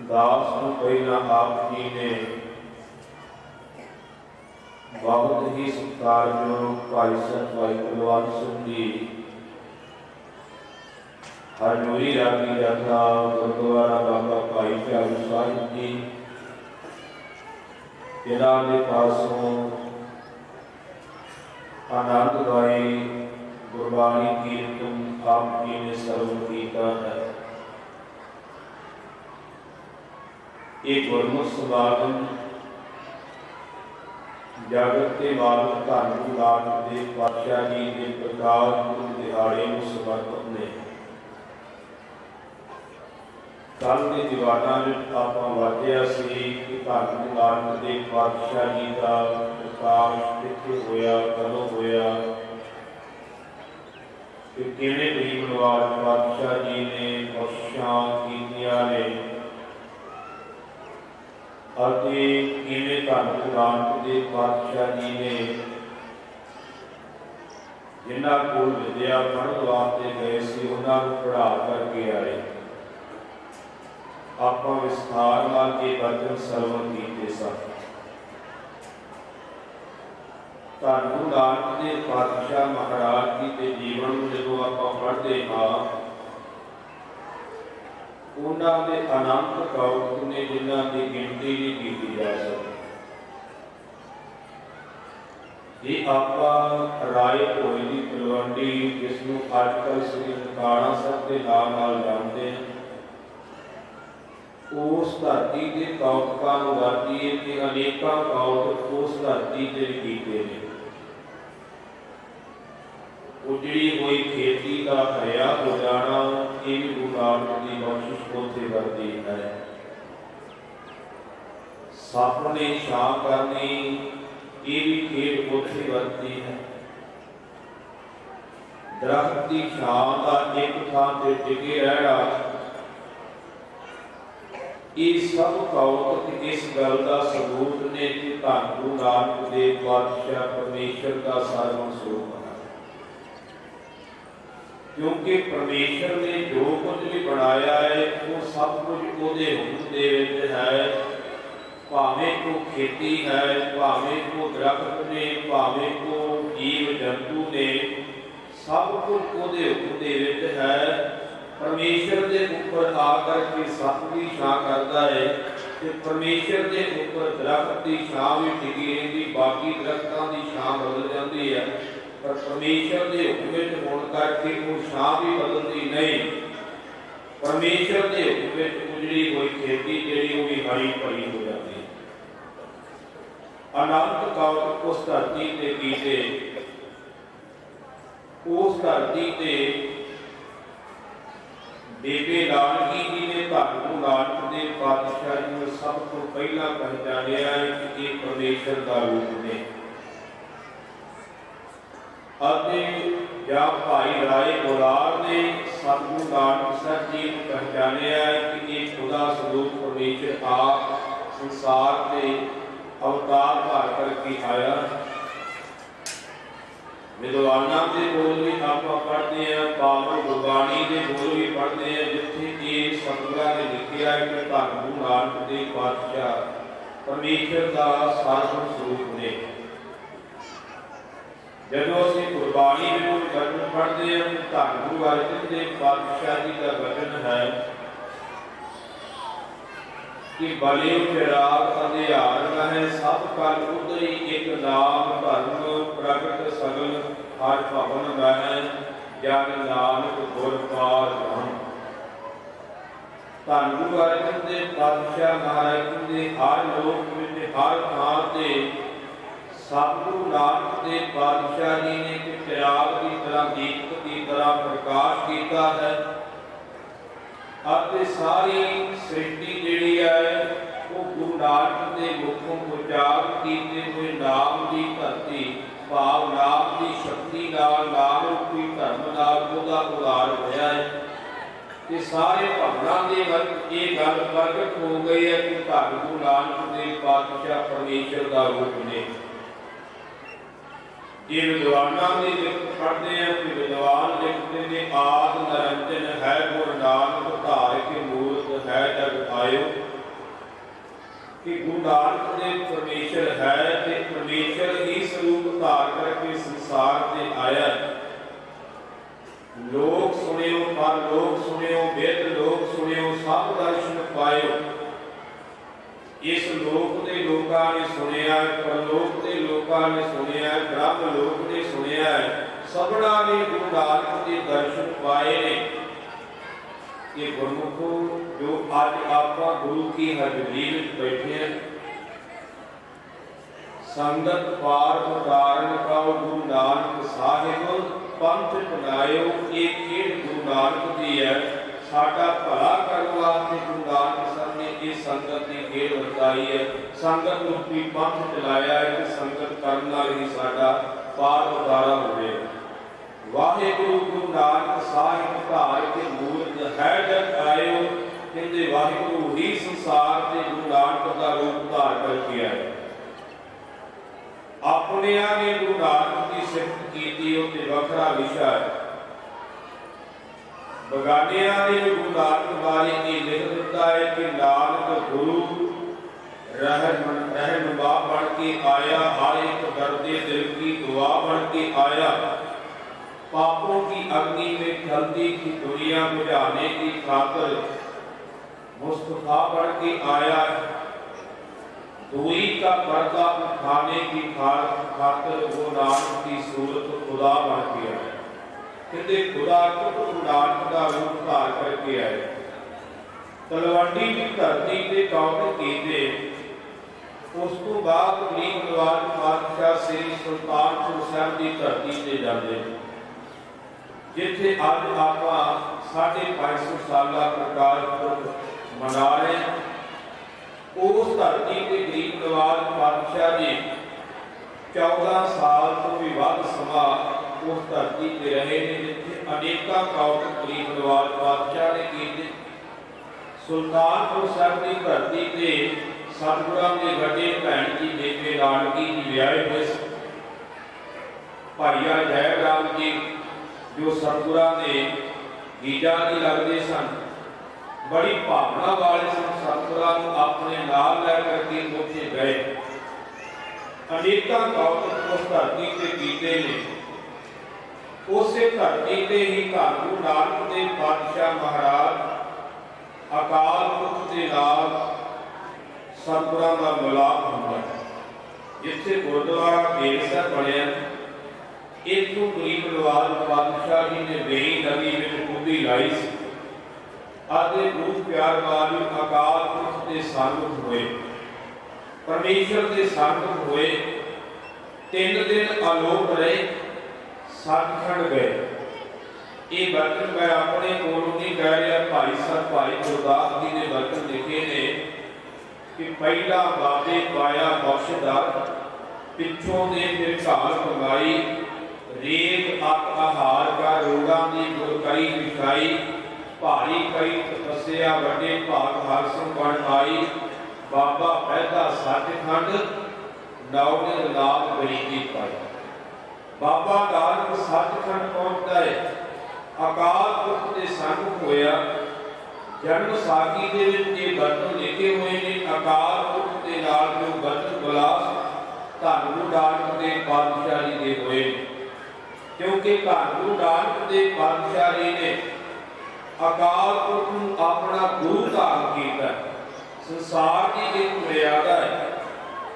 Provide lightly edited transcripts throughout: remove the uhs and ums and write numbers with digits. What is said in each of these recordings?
दास को पहिला आप जी ने बहुत ही सत्कारयोग भाई सन भाई कुलवंत सिंह जी हरजोई रागी जथा गुरुद्वारा बाबा भाई चारू साहिब जी जिन्हां दे पासों आनंद गाए गुरबाणी कीर्तन आप जी ने सरवण किया है। ये गुरमुख समागम जगत के मालक धन गुरु नानक देव पातशाह जी के प्रकाश पुरब दिहाड़े को समर्पित ने। कल के दीवाना आप वाचिया सी कि धन गुरु नानक देव पातशाह जी का प्रकाश किथे होया कदों होया कि किवें गरीब नवाज पातशाह जी ने बख्शिशां कीतियां ने अति किवें धन गुरु नानक देव पातशाह जी ने जिन्हां कोल विद्या पढ़न वास्ते गए सी उन्हां नूं पढ़ा करके आए। आपां विस्तार नाल ये वचन सरवण कीते सन। धन गुरु नानक देव पातशाह महाराज जी के जीवन में जदों आपां पढ़दे हां उन्हां दे अनंत कौतुक ने जिन्हां की गिनती नहीं की जा सकती। ये आपां राय भोई की तलवंडी जिसनों अजकल श्री ननकाणा साहिब के नाम नाल जानते हैं उस धरती के कौतुकां नूं वरतीए कि अनेकां कौतुक उस धरती ते कीते ने। उजड़ी हुई खेती का हरिया हो जाना ये भी गुरु नानक की बख्शिश उत्थे वरती है। सप ने छां करनी ये भी खेत उत्थे वरती है। दरख्त की छां का एक थां ते टिके रहना ये सब कौतुक इस गल का सबूत ने कि धन गुरु नानक देव पातशाह परमेश्वर का सर्वण स्वरूप है। क्योंकि परमेश्वर ने जो कुछ भी बनाया है वो सब कुछ उहदे हुक्म दे विच है। भावें को खेती है भावें को दरख्त ने भावें को जीव जंतु ने सब कुछ उहदे हुक्म दे विच है। परमेश्वर के ऊपर आकर के सप की छां करता है कि परमेश्वर के ऊपर दरख्त की छां भी टिकी रहिंदी बाकी दरख्तां की छां बदल जाती है पर परमेश्वर के हुक्म विच होण करके वो छां भी बदलती नहीं। परमेश्वर के हुक्म विच उजड़ी हुई खेती जिहड़ी वो भी हरी भरी हो जाती है। अनंत कौतुक उस धरती ते कीते उस धरती ते बेबे नानकी जी ने धन गुरु नानक देव पातशाह जी को सब तो पहला पहचानिया है कि ये परमेश्वर का रूप ने। या भाई राय गोलार ने सतगुरु नानक साहब जी को पहचानिया है कि ये खुदा स्वरूप परमेश्वर आप संसार में अवतार धार करके आया। विद्वाना के बोल भी आप पढ़ते हैं पावन गुरबाणी के बोल भी पढ़ते हैं जिथे कि सतगुरां ने लिखिया है कि धन गुरु नानक देव पातशाह परमेश्वर का सर्वण स्वरूप ने। जदों असीं गुरबाणी में वचन पढ़ते हैं धन गुरु अर्जन देव पातशाह जी का वचन है कि बलियो चिराग अंधियार है सब कल उदरी एक नाम धर्म प्रगट सगल हर भवन है जन नानक गुर पार ब्रह्म। धन गुरु अर्जन देव पातशाह महाराज जी हर लोक में हर थां ते सतगुरु नानक देव पातशाह जी ने चिराग की तरह दीपक की तरह प्रकाश किया है। ਅਤੇ सारी सृष्टि जिहड़ी है वो गुरु नानक के मुखों उच्चार किए हुए नाम की धरती भाव नाम की शक्ति नाम रूपी धर्म उदा उदार होया है कि सारे भवनां दे वक्त ये गल प्रगट हो गई है कि धन गुरु नानक देव पातशाह परमेश्वर का रूप ने। ये विद्वाना के लिख पढ़ते हैं कि विद्वान लिखते हैं आद निरंजन है गुरु नानक धार के मूर्त है जग आयो कि गुरु नानक देव परमेश्वर है ते परमेश्वर ही स्वरूप धार करके संसार से आया। लोक सुनियो पर लोक सुनियो वेद लोक सुनियो सब दर्शन पायो। इस लोक के लोकां ने सुनिया, परलोक के लोकां ने सुनिया, ब्रह्म लोक ने सुनिया, सबना ने गुरु नानक के दर्शन पाए ने। कि गुरमुखो जो आज आप गुरु की हजूरी में बैठे हैं, संगत पार उतारन का गुरु नानक साहिब पंथ बनायो। एक खेड गुरु नानक दी है, साडा भला करने वास्ते गुरु नानक साहब ने इस संगत की खेड बताई है। संगत रूपी पंथ चलाया है कि संगत करने नाल ही साडा पार उतारा होवे। वाहिगुरु गुरु नानक साहिब धार के मूर्त है जग आयो। कहते वाहिगुरु ही संसार से गुरु नानक का रूप धार करके आए। अपने ने गुरु नानक की सिफत की उसे वखरा विषय, बगानिया ने गुरु नानक बारे की लिख दिता है कि नानक गुरु रहनुमा बन के आया, हर एक दर्दे दिल की दुआ बन के आया। पापों की अग्नि में जलती थी दुनिया बुझाने की खातिर मुस्तफा बन के आया। दूरी का पर्दा उठाने की खातिर वो नानक की सूरत खुदा बन के आया। कहते खुदा को नानक का रूप धार करके आए। तलवंडी की धरती से कौन कीते, उस तो बाद गरीब नवाज बादशाह श्री सुल्तानपुर साहब की धरती से जाते जिथे अज आप 550 साला प्रकाश पुरब मना रहे। उस धरती के गरीब नवाज बादशाह ने 14 साल तो भी वध समा उस धरती पर रहे ने, जिथे अनेका काम गरीब नवाज बादशाह ने किए। सुल्तानपुर साहब की धरती से सतगुरां के वड्डे भैन जी बेबे लाडली जी विआहे हुए। भाईया जयराम जी जो सतगुरां ने गीजा की लगते सन, बड़ी भावना वाले सन। सतगुरां अपने नाल लैकर के उत्थे गए। अनेकों कौतक उस धरती से कीते ने। उस धरती से ही गुरु नानक देव पातशाह महाराज अकाल पुरख के नाल सतगुरां का मिलाप होंदा। जिथे गुरुद्वारा बेरसा बनया, इथों गरीब नवाज बादशाह जी ने बेई नदी में कूदी लाई सी। आदे गुरु प्यार वाली अकाल पुरख के संग हुए, परमेश्वर के संग हुए। 3 दिन आलोक रहे, सचखंड गए। ये बचन मैं अपने कोलों नहीं कह रहा, भाई साहब भाई गुरदास जी ने बचन लिखे ने कि पहला बाबे पाया बख्शदार, पिछों ने फिर घाल कमाई। रेत अक आहार का रोगा की गुरकई विछाई। भारी कई तपस्या वड्डे भाग हर सिंह बन आई। बाबा पहला सचखंड नौने लाभ गरीबी पाई। बाबा नानक सचखंड पहुंचता है, अकाल पुरख के संग होया। जन्म साखी दे विच ये बचन लिखे हुए ने। अकाल पुरख के नाल जो बचन विलास धन गुरु नानक देव पातशाह जी दे होए, क्योंकि धन गुरु नानक देव पातशाह जी ने अकाल पुरख नूं अपना गुरु धारण किया। संसार की एक मर्यादा है,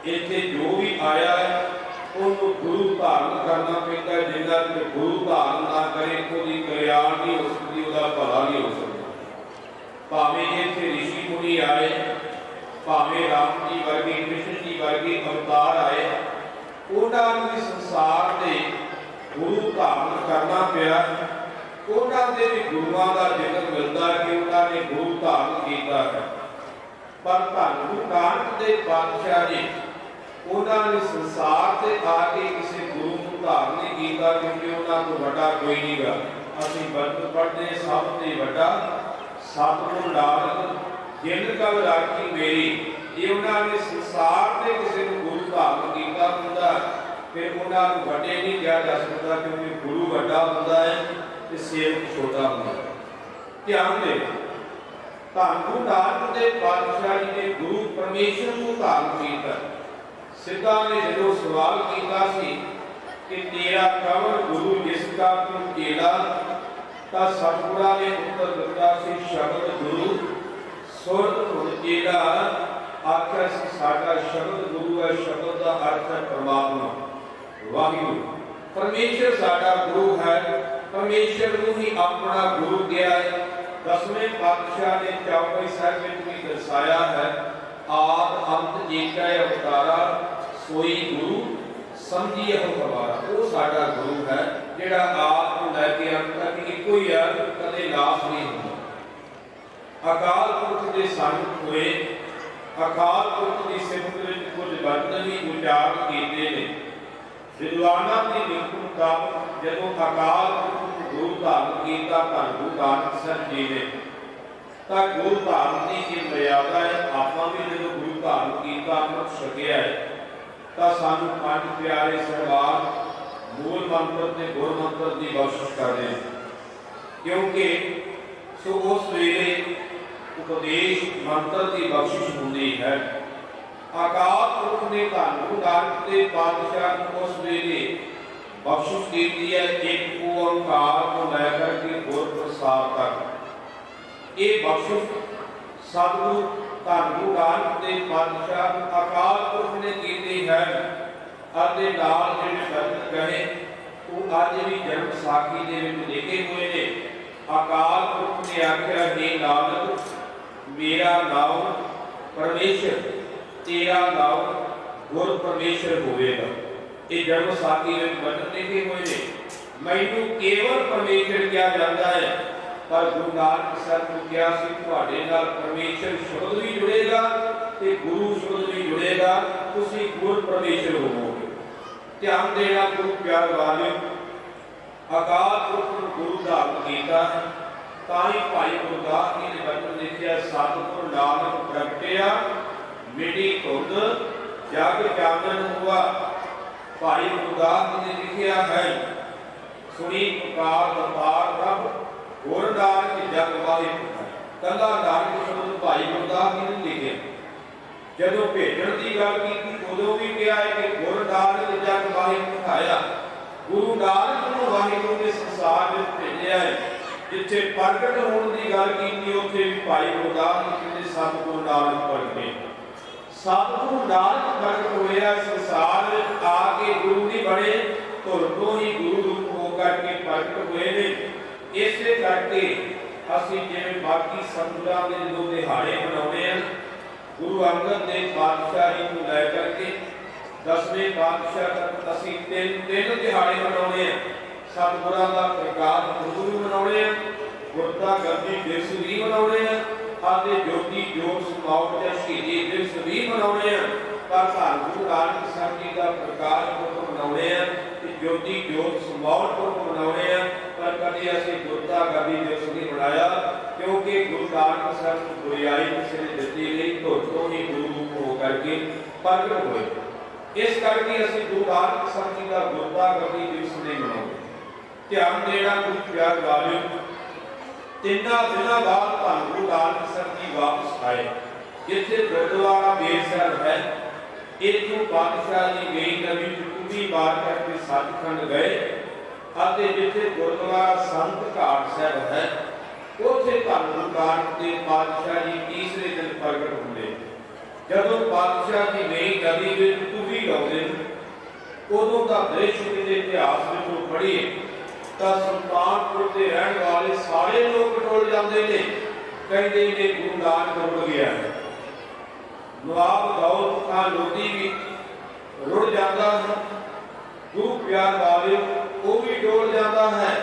इत्थे जो भी आया है उन्होंने गुरु धारण करना पैंदा। जिन्ना चਿਰ गुरु धारण ना करे कोई कल्याण नहीं हो सकती, उसका भला नहीं हो सकता। भावें इत्थे ऋषि मुनि आए, भावें राम जी वर्गे कृष्ण जी वर्गे अवतार आए, उन्होंने संसार के गुरु धारण करना पिया। उन्होंने भी गुरुओं का जिक्र मिलता है कि उन्होंने गुरु धारण किया है। पर धन गुरु नानक देव पातशाह जी उन्होंने संसार से आके किसी गुरु को धारण नहीं किया, क्योंकि उन्होंने को बड़ा कोई नहीं गा। असीं बचपन पढ़ते सब से बड़ा सतगुरु नानक जिन गल राखी मेरी, ये उन्होंने संसार से किसी को गुरु धारण किया होंदा, फिर उन्होंने बड़े नहीं कहा जा सकता, क्योंकि गुरु बड़ा होंदा है ते सेवक छोटा होंदा है। ध्यान दे ਧੰਨ ਗੁਰੂ ਨਾਨਕ ਦੇਵ ਪਾਤਸ਼ਾਹ ਜੀ ਨੇ ਗੁਰੂ ਪਰਮੇਸ਼ਰ ਨੂੰ ਧਾਰਨ ਕੀਤਾ। ਸਿੱਧਾ ਨੇ ਜਦੋਂ ਸਵਾਲ ਕੀਤਾ ਸੀ ਕਿ ਤੇਰਾ ਕਵਰ ਗੁਰੂ ਜਿਸ ਦਾ ਤੂੰ ਚੇਲਾ, ਤਾਂ ਸਤਿਗੁਰਾਂ ਨੇ ਉੱਤਰ ਦਿੱਤਾ ਸੀ ਸ਼ਬਦ ਗੁਰੂ ਸੁਰਤ ਧੁਨ ਚੇਲਾ। ਆਖਿਆ ਸੀ ਸਾਡਾ ਸ਼ਬਦ ਗੁਰੂ ਹੈ, ਸ਼ਬਦ ਦਾ ਅਰਥ ਹੈ ਪਰਮਾਤਮਾ ਵਾਹਿਗੁਰੂ। ਪਰਮੇਸ਼ਰ ਸਾਡਾ ਗੁਰੂ ਹੈ, ਪਰਮੇਸ਼ਰ ਨੂੰ ਹੀ ਆਪਣਾ ਗੁਰੂ ਕਿਹਾ ਹੈ। ਦਸਵੇਂ ਪਾਤਸ਼ਾਹ ਨੇ ਚੌਪਈ ਸਾਹਿਬ ਵਿੱਚ ਵੀ ਦਰਸਾਇਆ ਹੈ, ਆਦਿ ਅੰਤ ਜੇਕਾ ਅਵਤਾਰਾ ਸੋਈ ਗੁਰੂ ਸਮਝੀਏ ਹਵਾਰਾ। ਉਹ ਸਾਡਾ ਗੁਰੂ ਹੈ ਜਿਹੜਾ ਆਪ ਨੂੰ ਲੈ ਕੇ ਅੰਤ ਤੱਕ ਇੱਕੋ ਹੀ ਹੈ, ਕਦੇ ਨਾਸ ਨਹੀਂ ਹੁੰਦਾ। ਅਕਾਲ ਪੁਰਖ ਦੇ ਸੰਗ ਹੋਏ, ਅਕਾਲ ਪੁਰਖ ਦੀ ਸਿਫਤ ਵਿੱਚ ਕੁਝ ਬਚਨ ਵੀ ਉਚਾਰਨ ਕੀਤੇ ਨੇ। ਵਿਦਵਾਨਾਂ ਦੀ ਲਿਖਤ ਮੁਤਾਬਕ ਜਦੋਂ ਅਕਾਲ ਪੁਰਖ ਨੂੰ ਗੁਰੂ ਧਾਰਨ ਕੀਤਾ ਧੰਨ ਗੁਰੂ ਨਾਨਕ ਸਾਹਿਬ ਜੀ ਨੇ, ਤਾਂ ਗੁਰੂ ਧਾਰਨ ਦੀ ਕੀ ਮਰਿਆਦਾ ਹੈ। ਆਪਾਂ ਵੀ ਜਦੋਂ ਗੁਰੂ ਧਾਰਨ ਕੀਤਾ ਅੰਮ੍ਰਿਤ ਛਕਿਆ ਹੈ, ਤਾਂ ਸਾਨੂੰ ਪੰਜ ਪਿਆਰੇ ਸਰਵਾਰ ਮੂਲ ਮੰਤਰ ਤੇ ਗੁਰ ਮੰਤਰ ਦੀ ਬਖਸ਼ਿਸ਼ ਕਰਦੇ ਨੇ, ਕਿਉਂਕਿ ਸੋ ਉਸ ਵੇਲੇ ਉਪਦੇਸ਼ ਮੰਤਰ ਦੀ ਬਖਸ਼ਿਸ਼ ਹੁੰਦੀ ਹੈ। ਅਕਾਲ ਪੁਰਖ ਨੇ ਧੰਨ ਗੁਰੂ ਨਾਨਕ ਦੇਵ ਪਾਤਸ਼ਾਹ ਨੂੰ ਉਸ ਵੇਲੇ ਬਖਸ਼ਿਸ਼ ਕੀਤੀ ਹੈ ਇੱਕ ਓੰਕਾਰ ਤੋਂ ਲੈ ਕਰਕੇ ਗੁਰ ਪ੍ਰਸਾਦ ਤੱਕ। ਇਹ ਬਖਸ਼ਿਸ਼ ਸਤਿਗੁਰੂ ਧੰਨ ਗੁਰੂ ਨਾਨਕ ਦੇਵ ਪਾਤਸ਼ਾਹ ਅਕਾਲ ਪੁਰਖ ਨੇ ਕੀਤੀ ਹੈ। ਅਤੇ ਨਾਲ ਜਿਹੜੇ ਸ਼ਬਦ ਕਹੇ ਉਹ ਅੱਜ ਵੀ ਜਨਮ ਸਾਖੀ ਦੇ ਵਿੱਚ ਲਿਖੇ ਹੋਏ ਨੇ। ਅਕਾਲ ਪੁਰਖ ਨੇ ਆਖਿਆ, हे ਨਾਨਕ ਮੇਰਾ ਨਾਮ ਪਰਮੇਸ਼ਰ, ਤੇਰਾ ਨਾਮ ਗੁਰ ਪਰਮੇਸ਼ਰ ਹੋਵੇਗਾ। ਇਹ ਜਨਮ ਸਾਖੀ ਵਿੱਚ ਬਚਨ ਲਿਖੇ ਹੋਏ ਨੇ। ਮੈਨੂੰ ਕੇਵਲ ਪਰਮੇਸ਼ਰ ਕਿਹਾ ਜਾਂਦਾ ਹੈ, ਪਰ ਗੁਰੂ ਨਾਨਕ ਸਾਹਿਬ ਨੂੰ ਕਿਹਾ ਸੀ ਤੁਹਾਡੇ ਨਾਲ ਪਰਮੇਸ਼ਰ ਸ਼ਬਦ ਵੀ ਜੁੜੇਗਾ ਤੇ ਗੁਰੂ ਸ਼ਬਦ ਵੀ ਜੁੜੇਗਾ, ਤੁਸੀਂ ਗੁਰ ਪਰਮੇਸ਼ਰ ਹੋਵੋਗੇ। ਧਿਆਨ ਦੇਣਾ ਗੁਰੂ ਪਿਆਰ ਵਾਲਿਓ, ਅਕਾਲ ਪੁਰਖ ਨੂੰ ਗੁਰੂ ਧਾਰਨ ਕੀਤਾ, ਤਾਂ ਹੀ ਭਾਈ ਗੁਰਦਾਸ ਜੀ ਨੇ ਬਚਨ ਲਿਖਿਆ, ਸਤਿਗੁਰ ਨਾਨਕ ਪ੍ਰਗਟਿਆ ਮਿਟੀ ਧੁੰਦ ਜਗ ਚਾਨਣ ਹੁਆ। ਭਾਈ ਗੁਰਦਾਸ ਜੀ ਨੇ ਲਿਖਿਆ ਹੈ, ਸੁਣੀ ਪੁਕਾਰ ਦਰਬਾਰ ਪ੍ਰਭ ਗੁਰ ਨਾਨਕ ਜਗ ਵਾਹਿ। ਕੱਲਾ ਨਾਨਕ ਸ਼ਬਦ ਭਾਈ ਗੁਰਦਾਸ ਜੀ ਨੇ ਲਿਖਿਆ। ਜਦੋਂ ਭੇਜਣ ਦੀ ਗੱਲ ਕੀਤੀ ਉਦੋਂ ਵੀ ਕਿਹਾ ਹੈ ਕਿ ਗੁਰ ਨਾਨਕ ਜਗ ਵਾਹਿ ਪਠਾਇਆ। ਗੁਰੂ ਨਾਨਕ ਨੂੰ ਵਾਹਿਗੁਰੂ ਦੇ ਸੰਸਾਰ ਵਿੱਚ ਭੇਜਿਆ ਹੈ। ਜਿੱਥੇ ਪ੍ਰਗਟ ਹੋਣ ਦੀ ਗੱਲ ਕੀਤੀ ਉੱਥੇ ਵੀ ਭਾਈ ਗੁਰਦਾਸ ਜੀ ਨੇ ਸਤਿਗੁਰੂ ਨਾਨਕ ਪ੍ਰਗਟੇ। ਸਤਿਗੁਰੂ ਨਾਨਕ ਪ੍ਰਗਟ ਹੋਇਆ ਸੰਸਾਰ ਵਿੱਚ ਆ ਕੇ ਗੁਰੂ ਨਹੀਂ ਬਣੇ, ਧੁਰ ਤੋਂ ਹੀ ਗੁਰੂ ਰੂਪ ਹੋ ਕਰਕੇ ਪ੍ਰਗਟ ਹੋਏ ਨੇ। ਇਸੇ ਕਰਕੇ ਅਸੀਂ ਜਿਵੇਂ ਬਾਕੀ ਸਤਿਗੁਰਾਂ ਦੇ ਜਦੋਂ ਦਿਹਾੜੇ ਮਨਾਉਂਦੇ ਹਾਂ, ਗੁਰੂ ਅੰਗਦ ਦੇਵ ਪਾਤਸ਼ਾਹ ਜੀ ਨੂੰ ਲੈ ਕਰਕੇ ਦਸਵੇਂ ਪਾਤਸ਼ਾਹ ਤੱਕ ਅਸੀਂ ਤਿੰਨ ਦਿਹਾੜੇ ਮਨਾਉਂਦੇ ਹਾਂ। ਸਤਿਗੁਰਾਂ ਦਾ ਪ੍ਰਕਾਸ਼ ਪੁਰਬ ਵੀ ਮਨਾਉਂਦੇ ਹਾਂ, ਗੁਰਤਾ ਗੱਦੀ ਦਿਵਸ ਵੀ ਮਨਾਉਂਦੇ ਹਾਂ, ਅਤੇ ਜੋਤੀ ਜੋਤ ਸਮਾਉਟ ਜਾਂ ਸ਼ਹੀਦੀ ਦਿਵਸ ਵੀ ਮਨਾਉਂਦੇ ਹਾਂ। ਪਰ ਧੰਨ ਗੁਰੂ ਨਾਨਕ ਸਾਹਿਬ ਜੀ ਦਾ ਪ੍ਰਕਾਸ਼ ਪੁਰਬ ਮਨਾਉਂਦੇ ਹਾਂ ਤੇ ਜੋਤੀ ਜੋਤ ਸਮਾਉਟ ਪੁਰਬ ਮਨਾਉਂਦੇ ਹਾਂ, ਪਰ ਕਦੇ ਅਸੀਂ ਗੁਰਤਾ ਗੱਦੀ ਦਿਵਸ ਨਹੀਂ ਮਨਾਇਆ, ਕਿਉਂਕਿ ਗੁਰੂ ਨਾਨਕ ਸਾਹਿਬ ਨੂੰ ਗੁਰਿਆਈ ਕਿਸੇ ਨੇ ਦਿੱਤੀ ਨਹੀਂ, ਧੁਰ ਤੋਂ ਹੀ ਗੁਰੂ ਰੂਪ ਹੋ ਕਰਕੇ ਪ੍ਰਗਟ ਹੋਏ। ਇਸ ਕਰਕੇ ਅਸੀਂ ਗੁਰੂ ਨਾਨਕ ਸਾਹਿਬ ਜੀ ਦਾ ਗੁਰਤਾ ਗੱਦੀ ਦਿਵਸ ਨਹੀਂ ਮਨਾਉਂਦੇ। ਧਿਆਨ ਦੇਣਾ ਗੁਰੂ ਪਿਆਰ ਵਾਲਿਓ, ਤਿੰਨਾਂ ਦਿਨਾਂ ਬਾਅਦ ਧੰਨ ਗੁਰੂ ਨਾਨਕ ਸਾਹਿਬ ਜੀ ਵਾਪਸ ਆਏ। ਜਿੱਥੇ ਗੁਰਦੁਆਰਾ ਬੇਰ ਸਾਹਿਬ ਹੈ, ਇੱਥੋਂ ਪਾਤਸ਼ਾਹ ਜੀ ਗਈ ਨਵੀਂ ਚੁੱਕੀ ਮਾਰ ਕਰਕੇ ਸੱਚਖੰਡ ਗਏ, ਅਤੇ ਜਿੱਥੇ ਗੁਰਦੁਆਰਾ ਸੰਤ ਘਾਟ ਸਾਹਿਬ ਹੈ ਉੱਥੇ ਧੰਨ ਗੁਰੂ ਨਾਨਕ ਦੇਵ ਪਾਤਸ਼ਾਹ ਜੀ ਤੀਸਰੇ ਦਿਨ ਪ੍ਰਗਟ ਹੁੰਦੇ। ਜਦੋਂ ਪਾਤਸ਼ਾਹ ਜੀ ਗਈ ਨਦੀ ਵਿੱਚ ਟੁੱਬੀ ਲਾਉਂਦੇ, ਉਦੋਂ ਦਾ ਦ੍ਰਿਸ਼ ਦੇ ਇਤਿਹਾਸ ਵਿੱਚੋਂ ਪੜ੍ਹੀਏ ਤਾਂ ਸੁਲਤਾਨਪੁਰ ਦੇ ਰਹਿਣ ਵਾਲੇ ਸਾਰੇ ਲੋਕ ਟੁੱਟ ਜਾਂਦੇ ਨੇ, ਕਹਿੰਦੇ ਨੇ ਗੁਰੂ ਨਾਨਕ ਰੁੜ ਗਿਆ ਹੈ। ਨਵਾਬ ਦੌਲਤ ਖਾਨ ਲੋਧੀ ਵੀ ਰੁੜ ਜਾਂਦਾ ਹੈ। ਗੁਰੂ ਪਿਆਰ ਵਾਲੇ ਉਹ ਵੀ ਡੋਲ ਜਾਂਦਾ ਹੈ।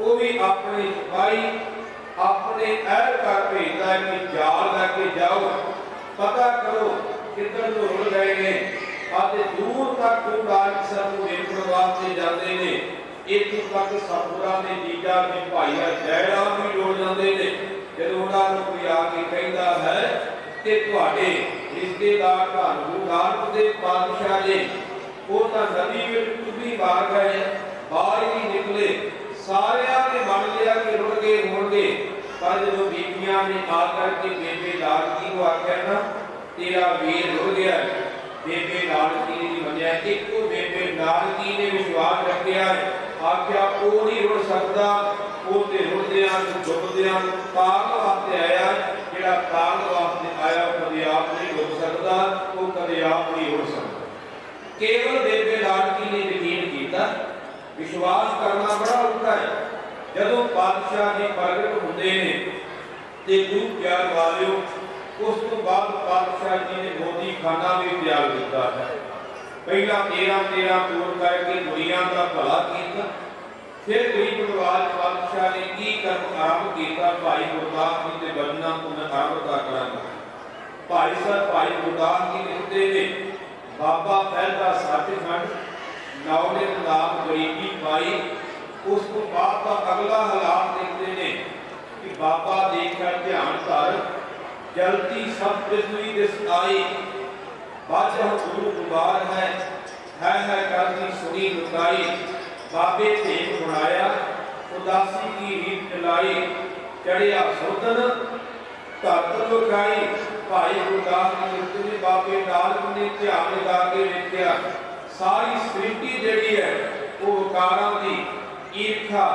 ਉਹ ਵੀ ਆਪਣੇ ਸਿਪਾਹੀ ਆਪਣੇ ਅਹਿਲਕਾਰ ਭੇਜਦਾ ਹੈ ਕਿ ਜਾਲ ਲੈ ਕੇ ਜਾਓ, ਪਤਾ ਕਰੋ ਕਿੱਧਰ ਨੂੰ ਰੁੜ ਗਏ ਨੇ, ਅਤੇ ਦੂਰ ਤੱਕ ਗੁਰੂ ਨਾਨਕ ਸਾਹਿਬ ਨੂੰ ਵੇਖਣ ਵਾਸਤੇ ਜਾਂਦੇ ਨੇ। ਇੱਥੋਂ ਤੱਕ ਸਤਿਗੁਰਾਂ ਦੇ ਜੀਜਾ ਦੇ ਭਾਈ ਜੈੜਾ ਵੀ ਡੋਲ ਜਾਂਦੇ ਨੇ। ਜਦੋਂ ਉਹਨਾਂ ਨੂੰ ਕੋਈ ਆ ਕੇ ਕਹਿੰਦਾ ਹੈ ਕਿ ਤੁਹਾਡੇ ਰਿਸ਼ਤੇਦਾਰ ਧੰਨ ਗੁਰੂ ਨਾਨਕ ਦੇਵ ਪਾਤਸ਼ਾਹ ਜੀ ਉਹ ਤਾਂ ਨਦੀ ਵਿੱਚ ਟੁੱਬੀ ਮਾਰ ਗਏ, ਬਾਹਰ ਹੀ ਨਿਕਲੇ। ਸਾਰਿਆਂ ਨੇ ਮੰਨ ਲਿਆ ਕਿ ਰੁੜ ਗਏ ਹੋਣਗੇ, पर जो बीबियां ने आकर के बेबे लाड़की को आख्या ना तेरा वीर रुड़ गया, बेबे लाड़की ने मनिया। एक तो बेबे लाड़की ने विश्वास रखिया, आख्या वो नहीं रुड़ सकता, वो ते रुड़दियां डुबदियां ताक वास्ते आया, जेड़ा ताक वास्ते आया कभी आप नहीं डुब सकता, वो कभी आप नहीं रुड़ सकता। केवल बेबे लाड़की ने यकीन किया। विश्वास करना बड़ा औखा है। जदों पातशाह जी प्रगट होंदे ने ते दूध प्यार वालियो, उस तो बाद पातशाह जी ने मोदी खाना भी तैयार किया है। पहला 13 तोड़ करके दुनिया का भला किया, फिर गरीब नवाज पातशाह ने की कर्म आरंभ किया। भाई गुरदास जी के बचना को मैं आरंभ करांगा। भाई साहब भाई गुरदास जी लिखते ने बाबा फैलदा सचखंड नौले नाम गरीबी पाई। उस तो बाद का अगला हालात देखते ने कि बाबा देखकर ध्यान धर जलती सब पृथ्वी दिस आई। बादशाह गुरु कुमार है करती सुनी लुकाई। बाबे भेद बनाया उदासी की रीत चलाई। चढ़िया सुदन धरत लुकाई। भाई गुरदास ने बाबे नानक ने ध्यान लगा के देखा, सारी सृष्टि जिहड़ी है वो विकारां दी ईर्खा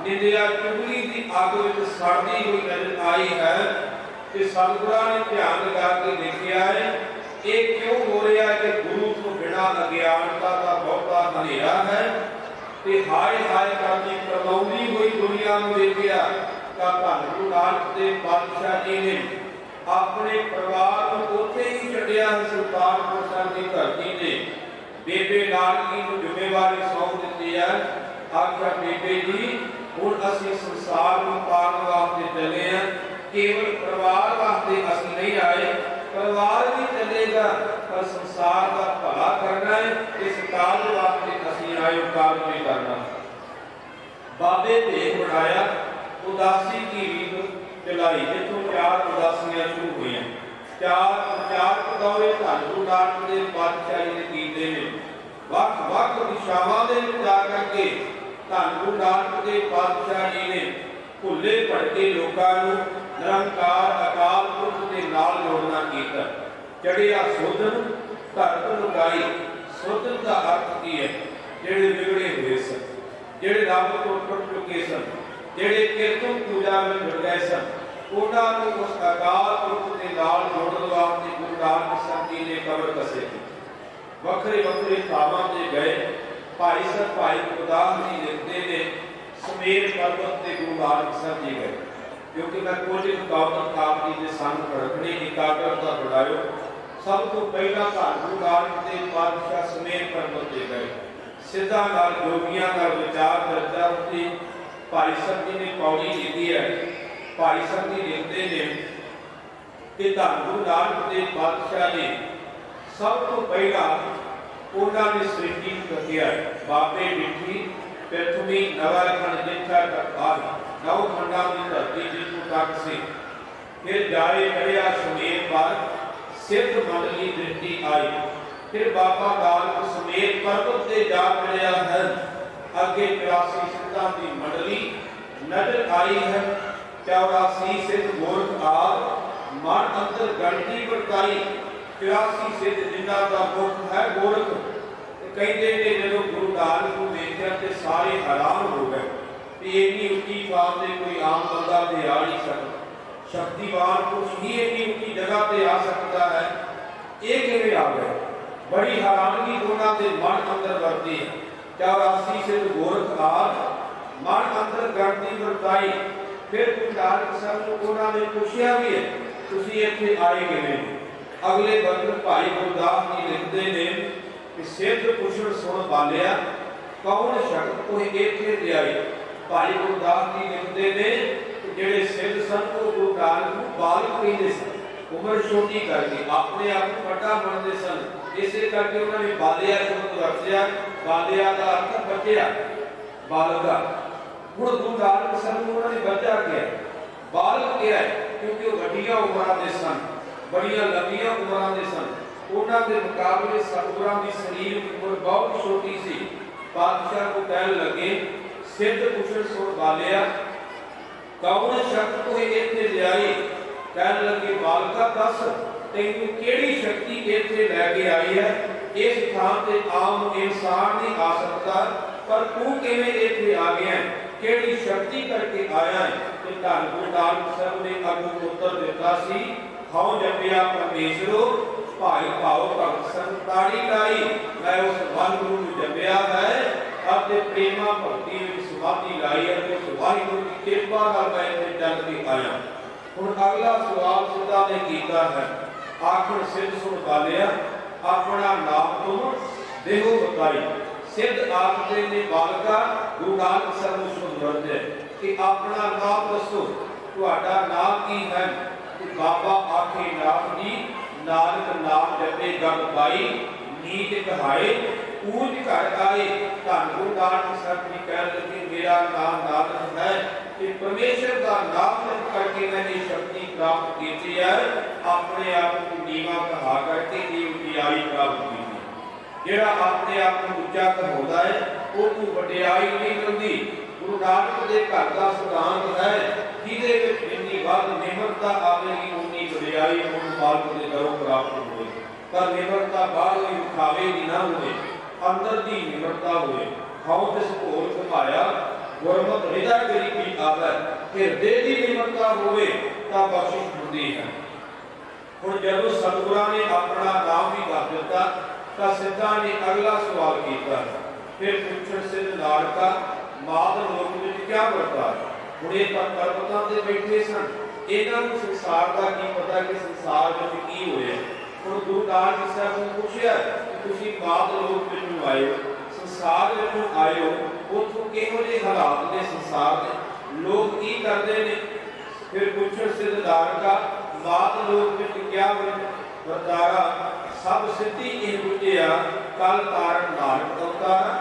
निंदिया चुगली की अग विच सड़दी हुई नजर आई है। ते सतगुरां ने ध्यान लगा के देखा है ये क्यों हो रहा है कि गुरु तो बिना अज्ञानता का बहुता हनेरा है। ते हाय हाय करती करवाउंदी हुई दुनिया में देखा तां धन गुरु नानक देव पातशाह जी ने अपने परिवार को उत्थे ही छड्डिया। सुल्तानपुर साहिब की धरती ने बेबे लाड़की को जिम्मेवारी सौंप दी है। आख्या बेबे जी हुण असीं संसार को पालन वास्ते चले हैं, केवल परिवार वास्ते असीं नहीं आए। परिवार भी चलेगा पर संसार का भला करना है, इस काल वास्ते असीं आए कार्य भी करना। बाबे भेद बनाया उदासी की रीत चलाई। जितों 4 उदासियां शुरू हुई। 4 दौरे धन गुरु नानक देव पातशाह जी ने कीते ने। ਵੱਖ-ਵੱਖ दिशावां दे विच जा करके धन गुरु नानक देव पातशाह जी ने भुल्ले भटके लोकां नूं निरंकार अकाल पुरख दे नाल जोड़ना कीता। चढ़िया सोधन धरत लुकाई। सोधन का अर्थ की है जेड़े बिगड़े हुए सन, जेड़े रब तो टुट चुके सन, जेड़े कीर्तन पूजा में जुड़ गए सन, उन्हां नूं उस अकाल पुरख दे नाल जोड़न वास्ते गुरु नानक साहब जी ने कबर कसे। वखरे वखरे थावां ते गए। भाई साहब भाई गुरदास जी लिखते ने समेर पर्वत ते गुरु नानक साहब जी गए, क्योंकि मैं कुछ गौतम आप जी के संग रखने एकाग्रता बढ़ायो। सब तो पहला धन गुरु नानक देव पातशाह समेर पर्वत ते गए। सिद्धा नाल जोगियां नाल विचार चर्चा होती। भाई साहब जी ने पौड़ी लिखी है। भाई साहब जी लिखते ने कि धन गुरु नानक देव पातशाह ने सब तो पहला उन्होंने सृष्टि रखिया। बाबे डिठी पृथ्वी नवखंड जिथा तक आई। 9 खंडा की धरती जितों तक से। फिर जाए चढ़िया समेर पर सिद्ध मंडली दृष्टि आई। फिर बाबा नानक समेर पर्वत से जा चढ़िया है। अगे 84 सिद्धां की मंडली नजर आई है। 84 सिद्ध गोरख आद मन अंतर गणती बरताई। 84 सिद्ध जिन्हां दा मुख है गोरख। कहते ने जदों गुरु नानक को देखा तो सारे हैरान हो गए कि इतनी उच्ची बात से कोई आम बंदा ते आ नहीं सकता। शक्तिवान पुरुष ही इतनी ऊंची जगह पे आ सकता है, ये किवें आ गए। बड़ी हैरानगी उन्हां दे मन अंदर वरती। 84 सिद्ध गोरख आद मन अंदर गणती वरताई। फिर गुरु नानक साहब को उन्हां ने पूछा भी है तुसीं इत्थे आए किवें। अगले बंद भाई गुरदास जी लिखते ने कि सिद्ध पुछड़ सुन बालिया कौन शक्त कोई इत्थे ते आई। भाई गुरदास जी लिखते ने कि जेड़े सिद्ध सन वो गुरु नानक नूं बालक कहंदे सन, उम्र छोटी करके अपने आप को बड़ा मनते सन। इसे करके उन्होंने बालिया शब्द वरतिया। बालिया का अर्थ बच्चा, बालका। हुण गुरु नानक साहब नूं उन्होंने बच्चा कहा, बालक कहा क्योंकि वो वड्डियां उम्रां दे सन, बड़िया लंबिया उम्रां दे सन। उन्हां दे मुकाबले सतगुरां दी शरीर उम्र बहुत छोटी सी। पातशाह को कहन लगे सिद्ध पुछड़ सुन बालिया कौन शक्ति कोई इत्थे लियाई। कहन लगे बालका दस तैनू केड़ी शक्ति इत्थे लैके आई है। इस थां ते आम इंसान नहीं आ सकता, पर तू किवें इत्थे आ गया है, केड़ी शक्ति करके आया है। ते धन गुरु नानक साहब ने अगू उत्तर दिता सी, हऊँ जपिया परमेश्वरो भाई भाव भगत संग ताड़ी लाई। मैं उस वाहिगुरू नूं जपिया है अपने प्रेमा भक्ति में समाधि लाई है। उस वाहिगुरू की कृपा नाल मैं इत्थे चल के आया। हुण अगला सवाल सिद्धा ने कीता है, आखिर सिद्ध सुन बालिया अपना नाम तुम देहो बताई। सिद्ध आखदे ने बालका गुरु नानक साहब नूं सुन कि अपना नाम दसो, तुहाडा नाम की है। बाबा आखे नाथ जी नानक नाम जपे गल पाई, नीत कहाए पूज घर आए। धन गुरु नानक साहब जी कह लगे मेरा नाम नानक है कि परमेश्वर का नाम जप करके मैंने शक्ति प्राप्त की है। अपने आप को नीवा कहा करके ये उचियाई प्राप्त की है। जेड़ा अपने आप को ऊंचा कहाउंदा है वो वडियाई नहीं मिलती। गुरु नानक के घर का सिद्धांत है जिहदे विच जिन्नी वध निमरता आवेगी उन्नी वडियाई उन मालक के घरों प्राप्त होगी। पर निमरता बाहर ही उठावेगी ना होवे, अंदर दी निमरता होवे। हऊँ तिस घोर घुमाया गुरमत हृदय गरीबी आवे, हिरदे दी निमरता होवे तां बख्शिश हुंदी है। हुण जदों सतगुरां ने अपना नाम भी दस दिता तां सिद्धां ने अगला सवाल कीता। फिर पुछण सिद्ध नानका मादन लोक विच क्या वरता। हुण इह पर्वतां ते बैठे सन, इन्हां नूं संसार दा की पता कि संसार विच की होया। हुण गुरु नानक साहब ने पुछया कि तुसीं मादन लोक विचों आए हो, संसार विचों आए हो, उत्थों किहो जिहे हालात ने संसार दे, लोग की करदे ने। फिर पुछण सिद्ध नानका मादन लोक विच क्या वरतारा। सब सिद्धि इह बुझिया कल तारण नानक अवतारा।